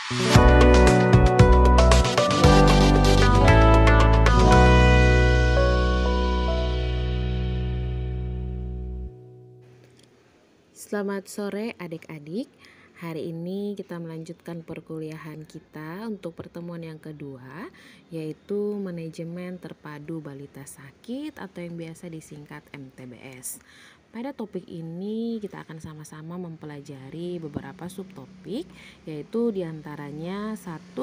Selamat sore adik-adik. Hari ini kita melanjutkan perkuliahan kita untuk pertemuan yang kedua, yaitu manajemen terpadu balita sakit atau yang biasa disingkat MTBS. Pada topik ini kita akan sama-sama mempelajari beberapa subtopik, yaitu diantaranya 1.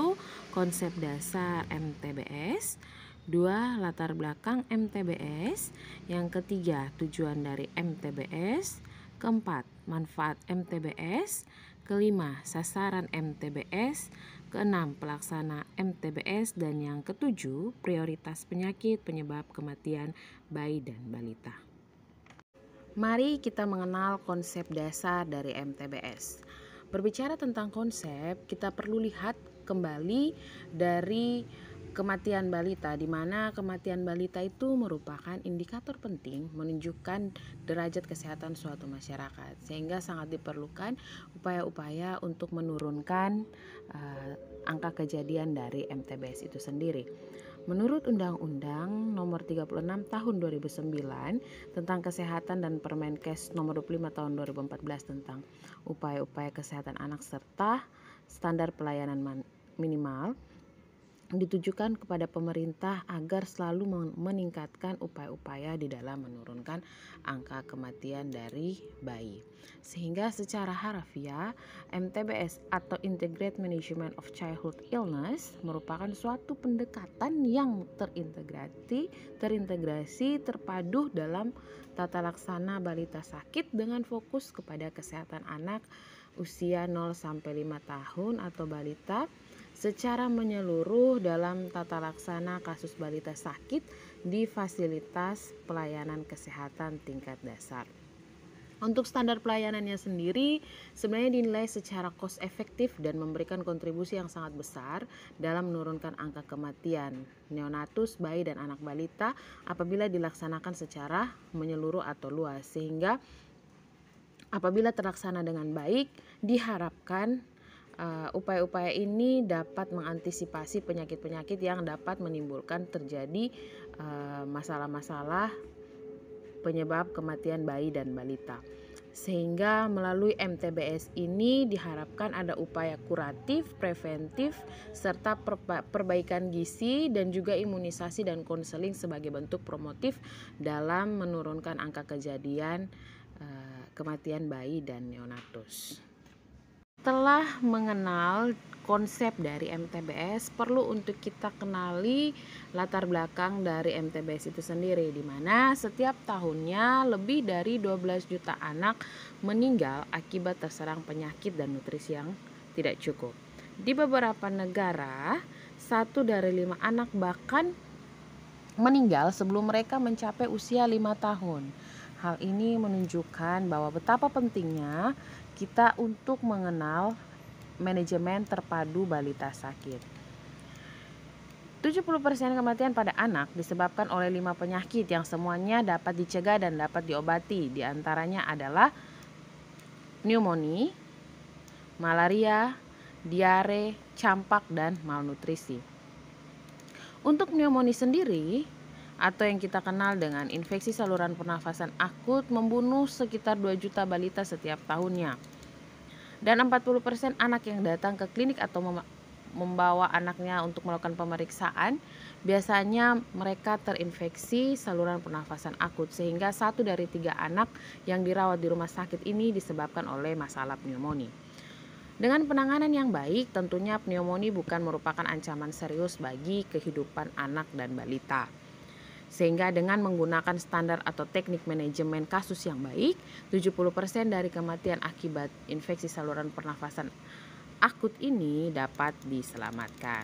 Konsep dasar MTBS, 2. Latar belakang MTBS, yang ketiga tujuan dari MTBS, keempat manfaat MTBS, kelima sasaran MTBS, keenam pelaksana MTBS, dan yang ketujuh prioritas penyakit penyebab kematian bayi dan balita. Mari kita mengenal konsep dasar dari MTBS. Berbicara tentang konsep, kita perlu lihat kembali dari kematian balita, di mana kematian balita itu merupakan indikator penting menunjukkan derajat kesehatan suatu masyarakat, sehingga sangat diperlukan upaya-upaya untuk menurunkan angka kejadian dari MTBS itu sendiri. Menurut Undang-Undang Nomor 36 Tahun 2009 tentang Kesehatan dan Permenkes Nomor 25 Tahun 2014 tentang upaya-upaya kesehatan anak serta standar pelayanan minimal, ditujukan kepada pemerintah agar selalu meningkatkan upaya-upaya di dalam menurunkan angka kematian dari bayi. Sehingga secara harfiah, MTBS atau Integrated Management of Childhood Illness merupakan suatu pendekatan yang terintegrasi, terpadu dalam tata laksana balita sakit dengan fokus kepada kesehatan anak usia 0-5 tahun atau balita secara menyeluruh dalam tata laksana kasus balita sakit di fasilitas pelayanan kesehatan tingkat dasar. Untuk standar pelayanannya sendiri sebenarnya dinilai secara cost efektif dan memberikan kontribusi yang sangat besar dalam menurunkan angka kematian neonatus, bayi dan anak balita apabila dilaksanakan secara menyeluruh atau luas, sehingga apabila terlaksana dengan baik diharapkan upaya-upaya ini dapat mengantisipasi penyakit-penyakit yang dapat menimbulkan terjadi masalah-masalah penyebab kematian bayi dan balita. Sehingga melalui MTBS ini diharapkan ada upaya kuratif, preventif, serta perbaikan gizi dan juga imunisasi dan konseling sebagai bentuk promotif dalam menurunkan angka kejadian kematian bayi dan neonatus. Setelah mengenal konsep dari MTBS, perlu untuk kita kenali latar belakang dari MTBS itu sendiri, di mana setiap tahunnya lebih dari 12 juta anak meninggal akibat terserang penyakit dan nutrisi yang tidak cukup. Di beberapa negara, 1 dari 5 anak bahkan meninggal sebelum mereka mencapai usia 5 tahun. Hal ini menunjukkan bahwa betapa pentingnya kita untuk mengenal manajemen terpadu balita sakit. 70% kematian pada anak disebabkan oleh 5 penyakit yang semuanya dapat dicegah dan dapat diobati. Di antaranya adalah pneumonia, malaria, diare, campak, dan malnutrisi. Untuk pneumonia sendiri, atau yang kita kenal dengan infeksi saluran pernafasan akut, membunuh sekitar 2 juta balita setiap tahunnya. Dan 40% anak yang datang ke klinik atau membawa anaknya untuk melakukan pemeriksaan, biasanya mereka terinfeksi saluran pernafasan akut, sehingga 1 dari 3 anak yang dirawat di rumah sakit ini disebabkan oleh masalah pneumonia. Dengan penanganan yang baik, tentunya pneumonia bukan merupakan ancaman serius bagi kehidupan anak dan balita. Sehingga dengan menggunakan standar atau teknik manajemen kasus yang baik, 70% dari kematian akibat infeksi saluran pernafasan akut ini dapat diselamatkan.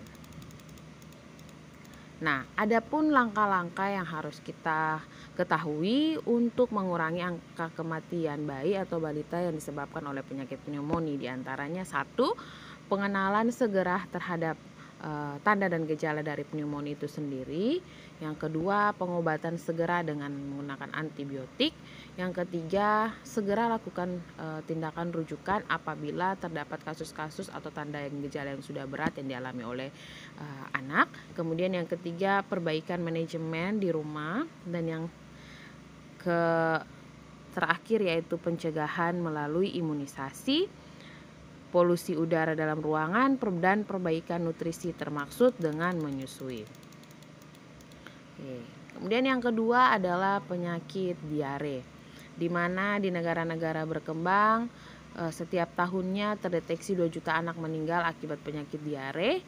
Nah, adapun langkah-langkah yang harus kita ketahui untuk mengurangi angka kematian bayi atau balita yang disebabkan oleh penyakit pneumonia, diantaranya 1. Pengenalan segera terhadap tanda dan gejala dari pneumonia itu sendiri. Yang kedua, pengobatan segera dengan menggunakan antibiotik. Yang ketiga, segera lakukan tindakan rujukan apabila terdapat kasus-kasus atau tanda yang gejala yang sudah berat yang dialami oleh anak. Kemudian yang ketiga, perbaikan manajemen di rumah. Dan yang terakhir yaitu pencegahan melalui imunisasi, polusi udara dalam ruangan, dan perbaikan nutrisi termaksud dengan menyusui. Oke. Kemudian yang kedua adalah penyakit diare, di mana di negara-negara berkembang setiap tahunnya terdeteksi 2 juta anak meninggal akibat penyakit diare,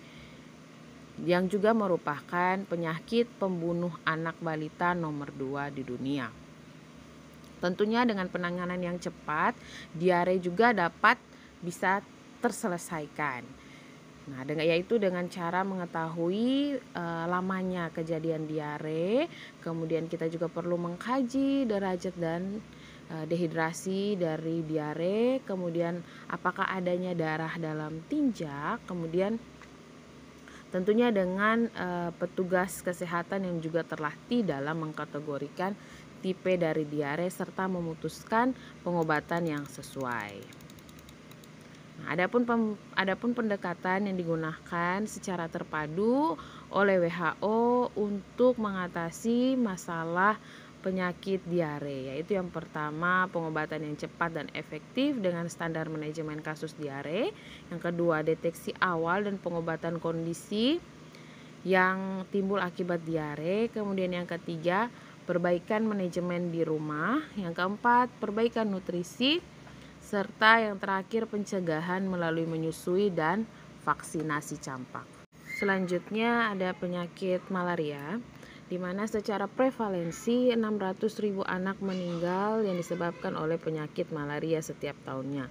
yang juga merupakan penyakit pembunuh anak balita nomor 2 di dunia. Tentunya dengan penanganan yang cepat, diare juga bisa terselesaikan. Nah, yaitu dengan cara mengetahui lamanya kejadian diare, kemudian kita juga perlu mengkaji derajat dan dehidrasi dari diare, kemudian apakah adanya darah dalam tinja, kemudian tentunya dengan petugas kesehatan yang juga terlatih dalam mengkategorikan tipe dari diare serta memutuskan pengobatan yang sesuai. Nah, adapun pendekatan yang digunakan secara terpadu oleh WHO untuk mengatasi masalah penyakit diare, yaitu yang pertama pengobatan yang cepat dan efektif dengan standar manajemen kasus diare, yang kedua deteksi awal dan pengobatan kondisi yang timbul akibat diare, kemudian yang ketiga perbaikan manajemen di rumah, yang keempat perbaikan nutrisi, serta yang terakhir pencegahan melalui menyusui dan vaksinasi campak. Selanjutnya ada penyakit malaria, di mana secara prevalensi 600.000 anak meninggal yang disebabkan oleh penyakit malaria setiap tahunnya,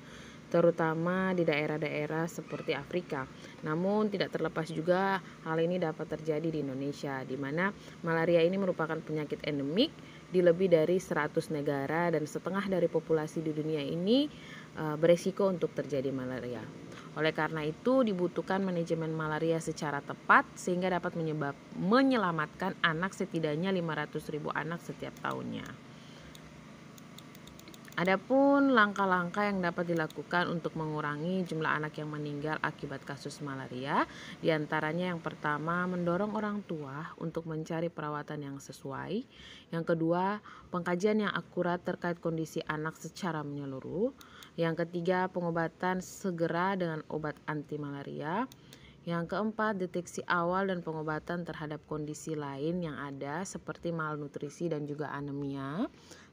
terutama di daerah-daerah seperti Afrika. Namun tidak terlepas juga hal ini dapat terjadi di Indonesia, di mana malaria ini merupakan penyakit endemik di lebih dari 100 negara dan setengah dari populasi di dunia ini beresiko untuk terjadi malaria. Oleh karena itu dibutuhkan manajemen malaria secara tepat sehingga dapat menyelamatkan anak setidaknya 500.000 anak setiap tahunnya. Adapun langkah-langkah yang dapat dilakukan untuk mengurangi jumlah anak yang meninggal akibat kasus malaria, diantaranya yang pertama mendorong orang tua untuk mencari perawatan yang sesuai, yang kedua pengkajian yang akurat terkait kondisi anak secara menyeluruh, yang ketiga pengobatan segera dengan obat anti malaria, yang keempat deteksi awal dan pengobatan terhadap kondisi lain yang ada seperti malnutrisi dan juga anemia.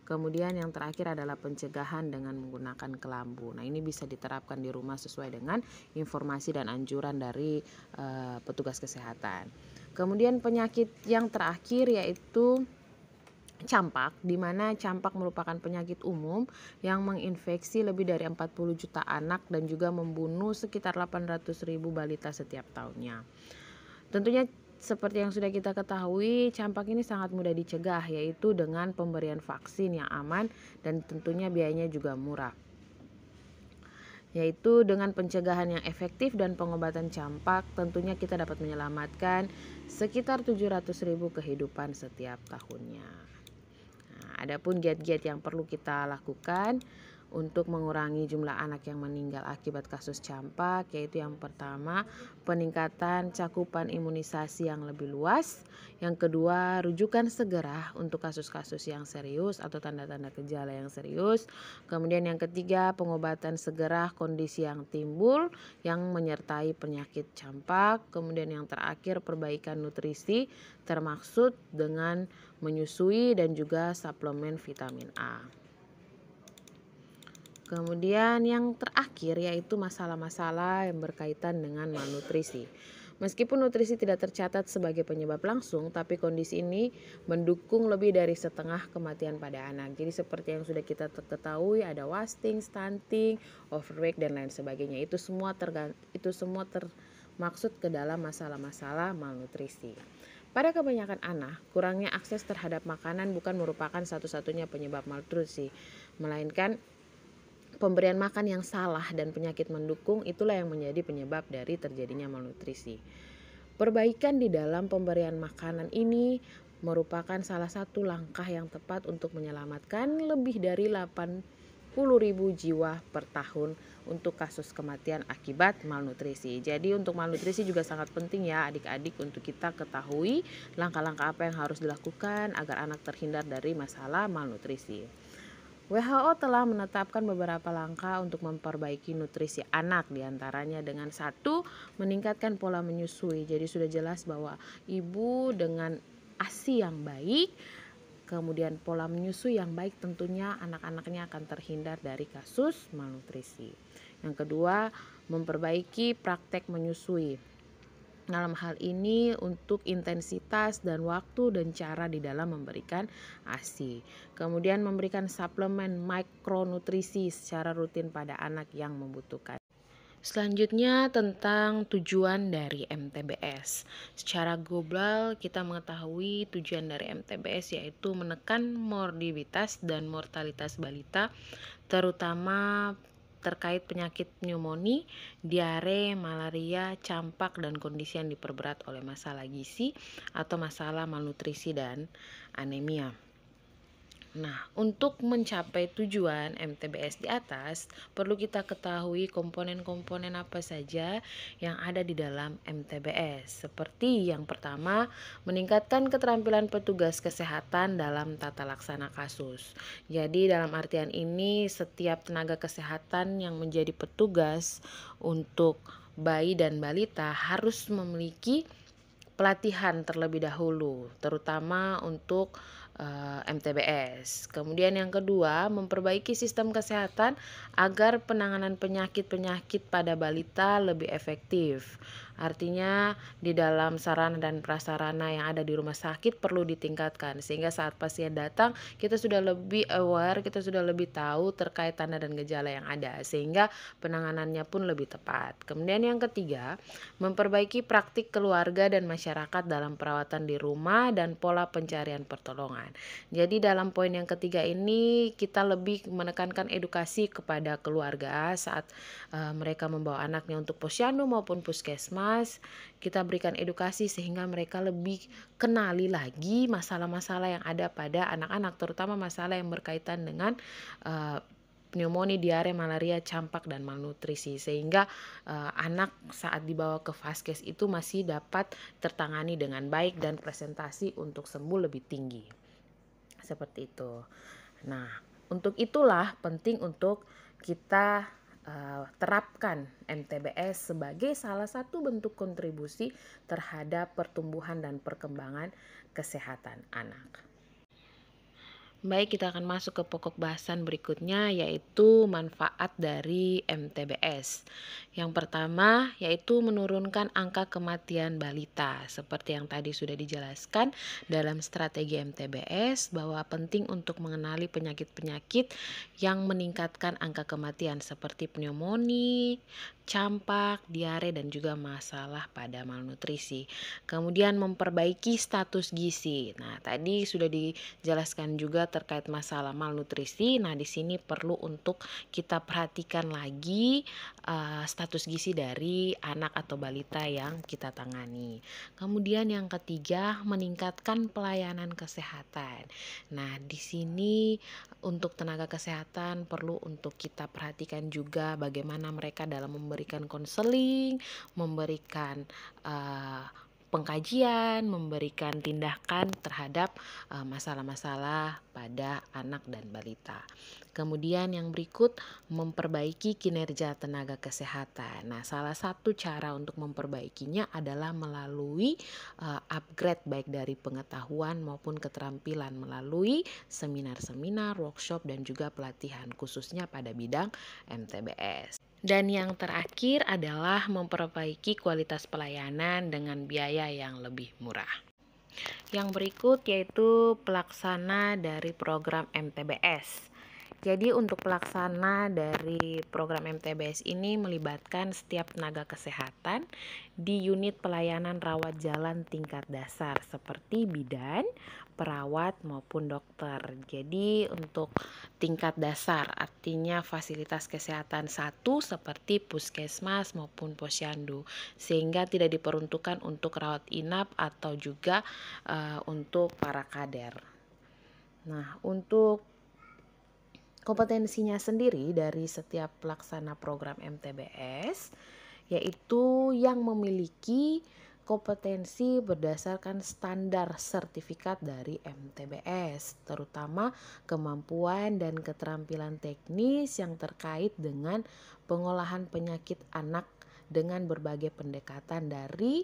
Kemudian yang terakhir adalah pencegahan dengan menggunakan kelambu. Nah, ini bisa diterapkan di rumah sesuai dengan informasi dan anjuran dari petugas kesehatan. Kemudian penyakit yang terakhir yaitu campak, di mana campak merupakan penyakit umum yang menginfeksi lebih dari 40 juta anak dan juga membunuh sekitar 800.000 balita setiap tahunnya. Tentunya seperti yang sudah kita ketahui, campak ini sangat mudah dicegah, yaitu dengan pemberian vaksin yang aman dan tentunya biayanya juga murah. Yaitu dengan pencegahan yang efektif dan pengobatan campak, tentunya kita dapat menyelamatkan sekitar 700.000 kehidupan setiap tahunnya. Nah, adapun giat-giat yang perlu kita lakukan untuk mengurangi jumlah anak yang meninggal akibat kasus campak, yaitu yang pertama peningkatan cakupan imunisasi yang lebih luas, yang kedua rujukan segera untuk kasus-kasus yang serius atau tanda-tanda gejala yang serius, kemudian yang ketiga pengobatan segera kondisi yang timbul yang menyertai penyakit campak, kemudian yang terakhir perbaikan nutrisi termaksud dengan menyusui dan juga suplemen vitamin A. Kemudian yang terakhir yaitu masalah-masalah yang berkaitan dengan malnutrisi. Meskipun nutrisi tidak tercatat sebagai penyebab langsung, tapi kondisi ini mendukung lebih dari setengah kematian pada anak. Jadi seperti yang sudah kita ketahui ada wasting, stunting, overweight dan lain sebagainya. Itu semua termaksud ke dalam masalah-masalah malnutrisi. Pada kebanyakan anak, kurangnya akses terhadap makanan bukan merupakan satu-satunya penyebab malnutrisi, melainkan pemberian makan yang salah dan penyakit mendukung itulah yang menjadi penyebab dari terjadinya malnutrisi. Perbaikan di dalam pemberian makanan ini merupakan salah satu langkah yang tepat untuk menyelamatkan lebih dari 80.000 jiwa per tahun untuk kasus kematian akibat malnutrisi. Jadi untuk malnutrisi juga sangat penting ya adik-adik untuk kita ketahui langkah-langkah apa yang harus dilakukan agar anak terhindar dari masalah malnutrisi. WHO telah menetapkan beberapa langkah untuk memperbaiki nutrisi anak, diantaranya dengan satu, meningkatkan pola menyusui. Jadi sudah jelas bahwa ibu dengan ASI yang baik, kemudian pola menyusui yang baik, tentunya anak-anaknya akan terhindar dari kasus malnutrisi. Yang kedua, memperbaiki praktek menyusui. Dalam hal ini untuk intensitas dan waktu dan cara di dalam memberikan ASI. Kemudian memberikan suplemen mikronutrisi secara rutin pada anak yang membutuhkan. Selanjutnya tentang tujuan dari MTBS. Secara global kita mengetahui tujuan dari MTBS yaitu menekan morbiditas dan mortalitas balita, terutama terkait penyakit pneumonia, diare, malaria, campak, dan kondisi yang diperberat oleh masalah gizi atau masalah malnutrisi dan anemia. Nah, untuk mencapai tujuan MTBS di atas, perlu kita ketahui komponen-komponen apa saja yang ada di dalam MTBS. Seperti yang pertama, meningkatkan keterampilan petugas kesehatan dalam tata laksana kasus. Jadi dalam artian ini, setiap tenaga kesehatan yang menjadi petugas untuk bayi dan balita harus memiliki pelatihan terlebih dahulu, terutama untuk MTBS. Kemudian yang kedua, memperbaiki sistem kesehatan agar penanganan penyakit-penyakit pada balita lebih efektif. Artinya di dalam sarana dan prasarana yang ada di rumah sakit perlu ditingkatkan sehingga saat pasien datang kita sudah lebih aware, kita sudah lebih tahu terkait tanda dan gejala yang ada sehingga penanganannya pun lebih tepat. Kemudian yang ketiga, memperbaiki praktik keluarga dan masyarakat dalam perawatan di rumah dan pola pencarian pertolongan. Jadi dalam poin yang ketiga ini kita lebih menekankan edukasi kepada keluarga saat mereka membawa anaknya untuk posyandu maupun puskesmas. Kita berikan edukasi sehingga mereka lebih kenali lagi masalah-masalah yang ada pada anak-anak, terutama masalah yang berkaitan dengan pneumonia, diare, malaria, campak, dan malnutrisi sehingga anak saat dibawa ke vaskes itu masih dapat tertangani dengan baik dan presentasi untuk sembuh lebih tinggi. Seperti itu. Nah, untuk itulah penting untuk kita terapkan MTBS sebagai salah satu bentuk kontribusi terhadap pertumbuhan dan perkembangan kesehatan anak. Baik, kita akan masuk ke pokok bahasan berikutnya yaitu manfaat dari MTBS. Yang pertama yaitu menurunkan angka kematian balita. Seperti yang tadi sudah dijelaskan dalam strategi MTBS bahwa penting untuk mengenali penyakit-penyakit yang meningkatkan angka kematian seperti pneumonia, campak, diare, dan juga masalah pada malnutrisi. Kemudian memperbaiki status gizi. Nah, tadi sudah dijelaskan juga terkait masalah malnutrisi. Nah, di sini perlu untuk kita perhatikan lagi status gizi dari anak atau balita yang kita tangani. Kemudian yang ketiga, meningkatkan pelayanan kesehatan. Nah, di sini untuk tenaga kesehatan perlu untuk kita perhatikan juga bagaimana mereka dalam memberikan konseling, memberikan pengkajian, memberikan tindakan terhadap masalah-masalah pada anak dan balita. Kemudian yang berikut, memperbaiki kinerja tenaga kesehatan. Nah, salah satu cara untuk memperbaikinya adalah melalui upgrade baik dari pengetahuan maupun keterampilan melalui seminar-seminar, workshop, dan juga pelatihan khususnya pada bidang MTBS. Dan yang terakhir adalah memperbaiki kualitas pelayanan dengan biaya yang lebih murah. Yang berikut yaitu pelaksana dari program MTBS. Jadi untuk pelaksana dari program MTBS ini melibatkan setiap tenaga kesehatan di unit pelayanan rawat jalan tingkat dasar seperti bidan, perawat maupun dokter. Jadi untuk tingkat dasar artinya fasilitas kesehatan satu seperti puskesmas maupun posyandu, sehingga tidak diperuntukkan untuk rawat inap atau juga untuk para kader. Nah, untuk kompetensinya sendiri dari setiap pelaksana program MTBS yaitu yang memiliki kompetensi berdasarkan standar sertifikat dari MTBS, terutama kemampuan dan keterampilan teknis yang terkait dengan pengolahan penyakit anak dengan berbagai pendekatan dari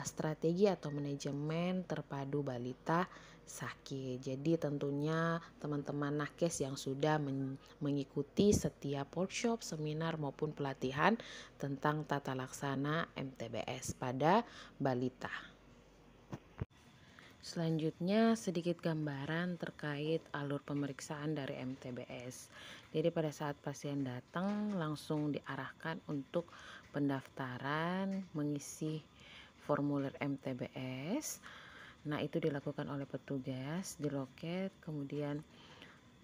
strategi atau manajemen terpadu balita sakit. Jadi tentunya teman-teman nakes yang sudah mengikuti setiap workshop, seminar maupun pelatihan tentang tata laksana MTBS pada balita. Selanjutnya sedikit gambaran terkait alur pemeriksaan dari MTBS. Jadi pada saat pasien datang langsung diarahkan untuk pendaftaran, mengisi formulir MTBS. Nah, itu dilakukan oleh petugas di loket, kemudian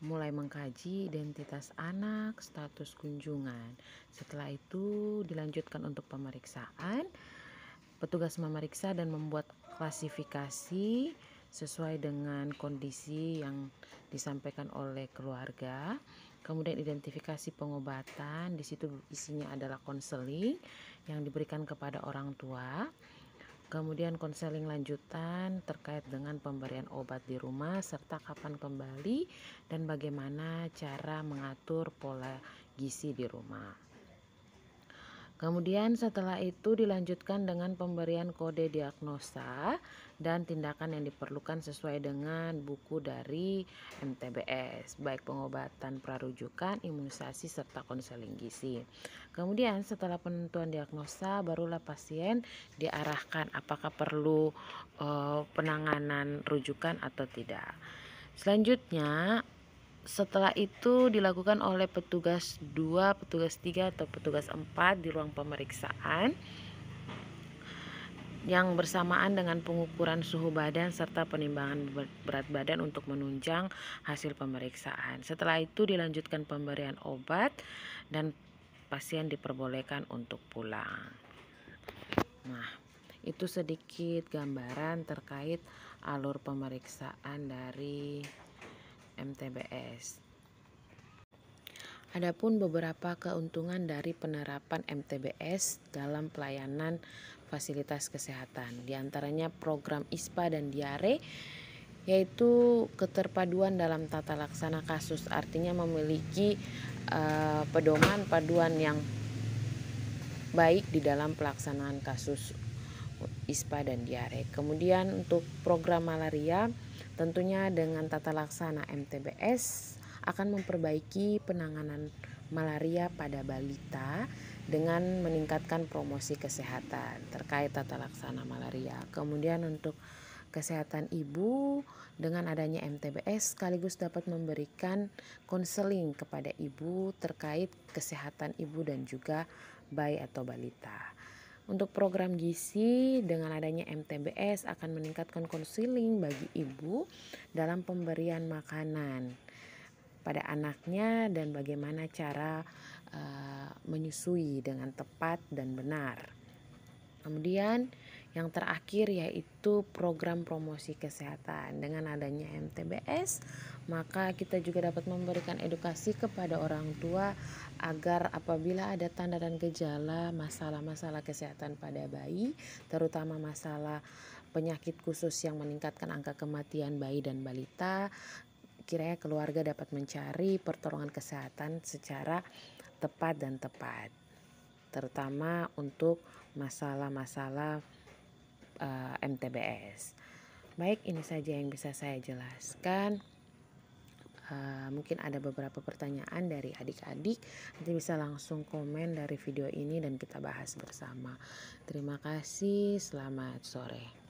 mulai mengkaji identitas anak, status kunjungan. Setelah itu dilanjutkan untuk pemeriksaan. Petugas memeriksa dan membuat klasifikasi sesuai dengan kondisi yang disampaikan oleh keluarga. Kemudian identifikasi pengobatan, di situ isinya adalah konseling yang diberikan kepada orang tua. Kemudian konseling lanjutan terkait dengan pemberian obat di rumah serta kapan kembali dan bagaimana cara mengatur pola gizi di rumah. Kemudian setelah itu dilanjutkan dengan pemberian kode diagnosa dan tindakan yang diperlukan sesuai dengan buku dari MTBS, baik pengobatan prarujukan, imunisasi, serta konseling gizi. Kemudian setelah penentuan diagnosa barulah pasien diarahkan apakah perlu penanganan rujukan atau tidak. Selanjutnya setelah itu dilakukan oleh petugas 2, petugas 3 atau petugas 4 di ruang pemeriksaan yang bersamaan dengan pengukuran suhu badan serta penimbangan berat badan untuk menunjang hasil pemeriksaan. Setelah itu dilanjutkan pemberian obat dan pasien diperbolehkan untuk pulang. Nah, itu sedikit gambaran terkait alur pemeriksaan dari MTBS. Adapun beberapa keuntungan dari penerapan MTBS dalam pelayanan fasilitas kesehatan, diantaranya program ISPA dan diare, yaitu keterpaduan dalam tata laksana kasus, artinya memiliki pedoman paduan yang baik di dalam pelaksanaan kasus ISPA dan diare. Kemudian untuk program malaria, tentunya dengan tata laksana MTBS akan memperbaiki penanganan malaria pada balita dengan meningkatkan promosi kesehatan terkait tata laksana malaria. Kemudian untuk kesehatan ibu dengan adanya MTBS sekaligus dapat memberikan konseling kepada ibu terkait kesehatan ibu dan juga bayi atau balita. Untuk program gizi dengan adanya MTBS akan meningkatkan konseling bagi ibu dalam pemberian makanan pada anaknya dan bagaimana cara menyusui dengan tepat dan benar. Kemudian yang terakhir yaitu program promosi kesehatan. Dengan adanya MTBS, maka kita juga dapat memberikan edukasi kepada orang tua agar apabila ada tanda dan gejala masalah-masalah kesehatan pada bayi, terutama masalah penyakit khusus yang meningkatkan angka kematian bayi dan balita, kiranya keluarga dapat mencari pertolongan kesehatan secara tepat dan tepat, terutama untuk masalah-masalah MTBS. Baik, ini saja yang bisa saya jelaskan. Mungkin ada beberapa pertanyaan dari adik-adik, nanti bisa langsung komen dari video ini dan kita bahas bersama. Terima kasih, selamat sore.